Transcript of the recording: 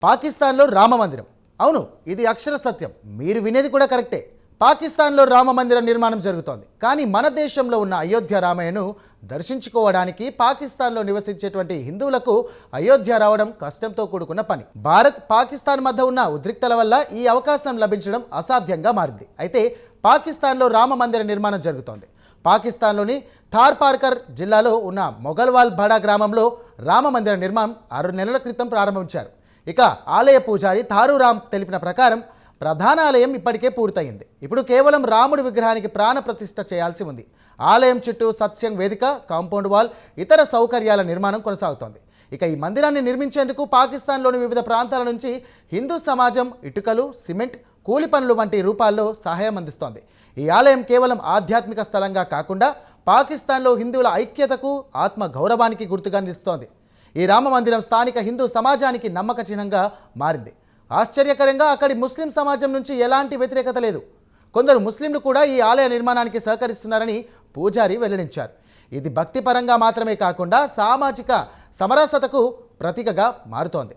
పాకిస్తాన్లో రామ మందిరం. అవును, ఇది అక్షర సత్యం. మీరు వినేది కూడా కరెక్టే. పాకిస్తాన్లో రామ మందిర నిర్మాణం జరుగుతోంది. కానీ మన దేశంలో ఉన్న అయోధ్య రామయ్యను దర్శించుకోవడానికి పాకిస్తాన్లో నివసించేటువంటి హిందువులకు అయోధ్య రావడం కష్టంతో కూడుకున్న పని. భారత్ పాకిస్తాన్ మధ్య ఉన్న ఉద్రిక్తల వల్ల ఈ అవకాశం లభించడం అసాధ్యంగా మారింది. అయితే పాకిస్తాన్లో రామ మందిర నిర్మాణం జరుగుతోంది. పాకిస్తాన్లోని థార్పార్కర్ జిల్లాలో ఉన్న మొగల్వాల్ బడా గ్రామంలో రామ మందిర నిర్మాణం 6 నెలల క్రితం ప్రారంభించారు. ఇక ఆలయ పూజారి థారూరామ్ తెలిపిన ప్రకారం ప్రధాన ఆలయం ఇప్పటికే పూర్తయింది. ఇప్పుడు కేవలం రాముడి విగ్రహానికి ప్రాణ ప్రతిష్ఠ చేయాల్సి ఉంది. ఆలయం చుట్టూ సత్సంగ్ వేదిక, కాంపౌండ్ వాల్, ఇతర సౌకర్యాల నిర్మాణం కొనసాగుతోంది. ఇక ఈ మందిరాన్ని నిర్మించేందుకు పాకిస్తాన్లోని వివిధ ప్రాంతాల నుంచి హిందూ సమాజం ఇటుకలు, సిమెంట్, కూలి పనులు వంటి రూపాల్లో సహాయం అందిస్తోంది. ఈ ఆలయం కేవలం ఆధ్యాత్మిక స్థలంగా కాకుండా పాకిస్తాన్లో హిందువుల ఐక్యతకు, ఆత్మ గౌరవానికి గుర్తుగా నిలుస్తోంది. ఈ రామ మందిరం స్థానిక హిందూ సమాజానికి నమ్మక చిహ్నంగా మారింది. ఆశ్చర్యకరంగా అక్కడి ముస్లిం సమాజం నుంచి ఎలాంటి వ్యతిరేకత లేదు. కొందరు ముస్లింలు కూడా ఈ ఆలయ నిర్మాణానికి సహకరిస్తున్నారని పూజారి వెల్లడించారు. ఇది భక్తిపరంగా మాత్రమే కాకుండా సామాజిక సమరసతకు ప్రతీకగా మారుతోంది.